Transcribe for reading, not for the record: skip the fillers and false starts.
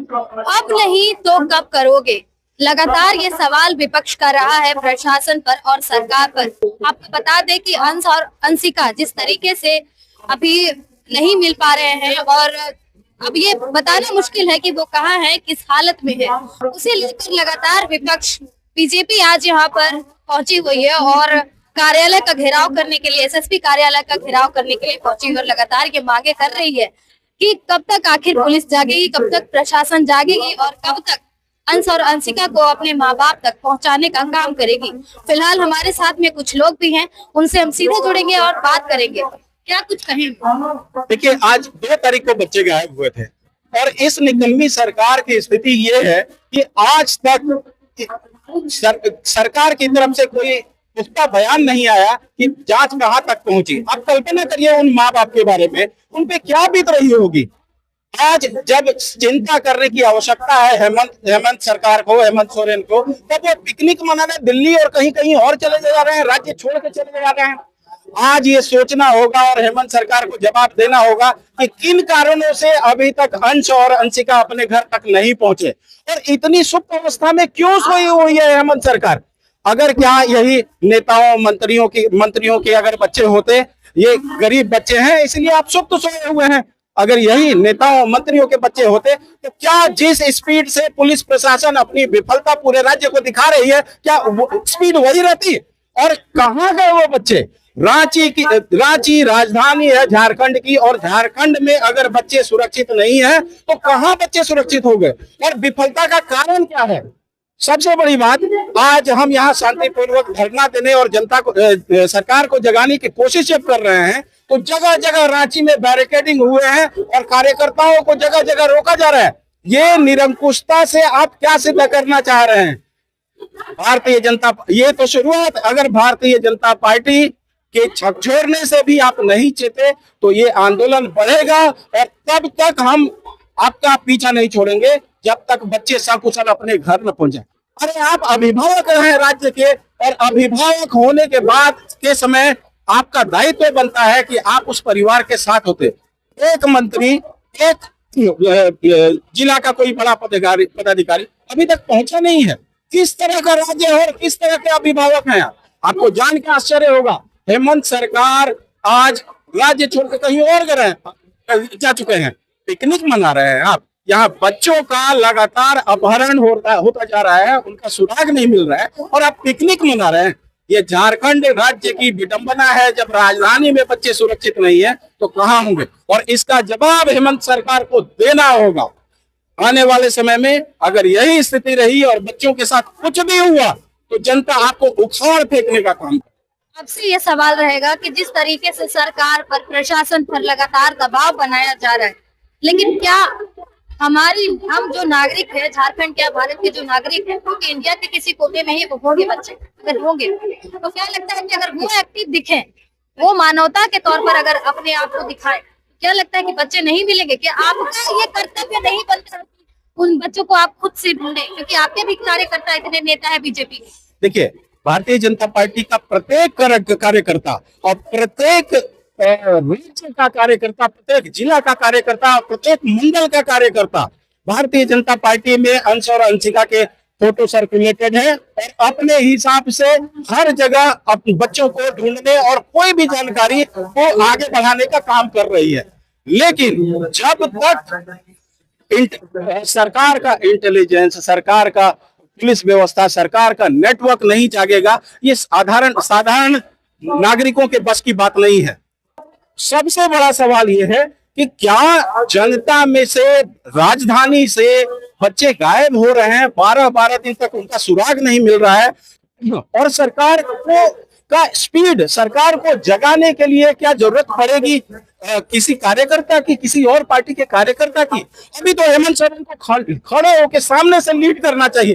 अब नहीं तो कब करोगे? लगातार ये सवाल विपक्ष कर रहा है प्रशासन पर और सरकार पर। आपको बता दें कि अंश और अंशिका जिस तरीके से अभी नहीं मिल पा रहे हैं और अब ये बताना मुश्किल है कि वो कहाँ है, किस हालत में है, उसे लेकर लगातार विपक्ष बीजेपी आज यहाँ पर पहुंची हुई है और कार्यालय का घेराव करने के लिए, एसएसपी कार्यालय का घेराव करने के लिए पहुंची हुई और लगातार ये मांगे कर रही है कि कब तक आखिर पुलिस जागेगी, कब तक प्रशासन जागेगी और कब तक अंश और अंशिका को अपने माँ बाप तक पहुंचाने का काम करेगी। फिलहाल हमारे साथ में कुछ लोग भी हैं, उनसे हम सीधे जुड़ेंगे और बात करेंगे। क्या कुछ कहेंगे? देखिए, आज 2 तारीख को बच्चे गायब हुए थे और इस निकम्मी सरकार की स्थिति ये है कि आज तक सरकार की तरफ से कोई पुख्ता बयान नहीं आया कि जांच कहां तक पहुंची। आप कल्पना करिए उन माँ बाप के बारे में, उन पे क्या बीत रही होगी। आज जब चिंता करने की आवश्यकता है हेमंत सरकार को, हेमंत सोरेन को, तब वो पिकनिक मनाने दिल्ली और कहीं कहीं और चले जा रहे हैं, राज्य छोड़ के चले जा रहे हैं। आज ये सोचना होगा और हेमंत सरकार को जवाब देना होगा कि किन कारणों से अभी तक अंश और अंशिका अपने घर तक नहीं पहुंचे और इतनी सुप्त अवस्था में क्यों सोई हुई है हेमंत सरकार। अगर क्या यही नेताओं मंत्रियों के अगर बच्चे होते, ये गरीब बच्चे हैं इसलिए आप सुप्त सोए हुए हैं, अगर यही नेताओं मंत्रियों के बच्चे होते तो क्या जिस स्पीड से पुलिस प्रशासन अपनी विफलता पूरे राज्य को दिखा रही है, क्या स्पीड वही रहती? और कहां गए वो बच्चे? रांची राजधानी है झारखंड की और झारखंड में अगर बच्चे सुरक्षित नहीं है तो कहां बच्चे सुरक्षित हो गए? और विफलता का कारण क्या है? सबसे बड़ी बात, आज हम यहाँ शांतिपूर्वक धरना देने और जनता को सरकार को जगाने की कोशिश जब कर रहे हैं तो जगह जगह रांची में बैरिकेडिंग हुए हैं और कार्यकर्ताओं को जगह जगह रोका जा रहा है। ये निरंकुशता से आप क्या सिद्ध करना चाह रहे हैं? भारतीय जनता, ये तो शुरुआत, अगर भारतीय जनता पार्टी के झकझोरने से भी आप नहीं चेते तो ये आंदोलन बढ़ेगा और तब तक हम आपका पीछा नहीं छोड़ेंगे जब तक बच्चे सकुशल अपने घर न पहुंचे। अरे आप अभिभावक हैं राज्य के और अभिभावक होने के बाद के समय आपका दायित्व बनता है कि आप उस परिवार के साथ होते। एक मंत्री, एक जिला का कोई बड़ा पदाधिकारी अभी तक पहुंचा नहीं है। किस तरह का राज्य है और किस तरह के अभिभावक हैं? आपको जान के आश्चर्य होगा, हेमंत सरकार आज राज्य छोड़कर कहीं और जा चुके हैं, पिकनिक मना रहे हैं। आप यहाँ बच्चों का लगातार अपहरण होता जा रहा है, उनका सुराग नहीं मिल रहा है और आप पिकनिक मना रहे हैं। ये झारखंड राज्य की विडंबना है। जब राजधानी में बच्चे सुरक्षित नहीं है तो कहाँ होंगे? और इसका जवाब हेमंत सरकार को देना होगा। आने वाले समय में अगर यही स्थिति रही और बच्चों के साथ कुछ भी हुआ तो जनता आपको उखाड़ फेंकने का काम। आपसे ये सवाल रहेगा कि जिस तरीके से सरकार पर, प्रशासन पर लगातार दबाव बनाया जा रहा है, लेकिन क्या हम जो नागरिक है, झारखंड क्या भारत के जो नागरिक है, क्योंकि इंडिया के किसी कोने में ही होंगे बच्चे, अगर होंगे तो क्या लगता है कि अगर वो एक्टिव दिखे, वो मानवता के तौर पर अगर अपने आप को दिखाए, क्या लगता है कि बच्चे नहीं मिलेंगे? क्या आपका ये कर्तव्य नहीं बनता उन बच्चों को आप खुद से ढूंढे, क्योंकि आपके भी कार्यकर्ता इतने नेता है बीजेपी? देखिए, भारतीय जनता पार्टी का प्रत्येक कार्यकर्ता और प्रत्येक राज्य का कार्यकर्ता, प्रत्येक जिला का कार्यकर्ता, प्रत्येक मंडल का कार्यकर्ता भारतीय जनता पार्टी में अंश और अंशिका के फोटो सर्कुलेटेड है और अपने हिसाब से हर जगह अपने बच्चों को ढूंढने और कोई भी जानकारी को आगे बढ़ाने का काम कर रही है। लेकिन जब तक सरकार का इंटेलिजेंस, सरकार का पुलिस व्यवस्था, सरकार का नेटवर्क नहीं जागेगा, ये साधारण नागरिकों के बस की बात नहीं है। सबसे बड़ा सवाल यह है कि क्या जनता में से, राजधानी से बच्चे गायब हो रहे हैं, 12-12 दिन तक उनका सुराग नहीं मिल रहा है और सरकार को जगाने के लिए क्या जरूरत पड़ेगी किसी कार्यकर्ता की, किसी और पार्टी के कार्यकर्ता की? अभी तो हेमंत सोरेन को खड़े होकर सामने से लीड करना चाहिए।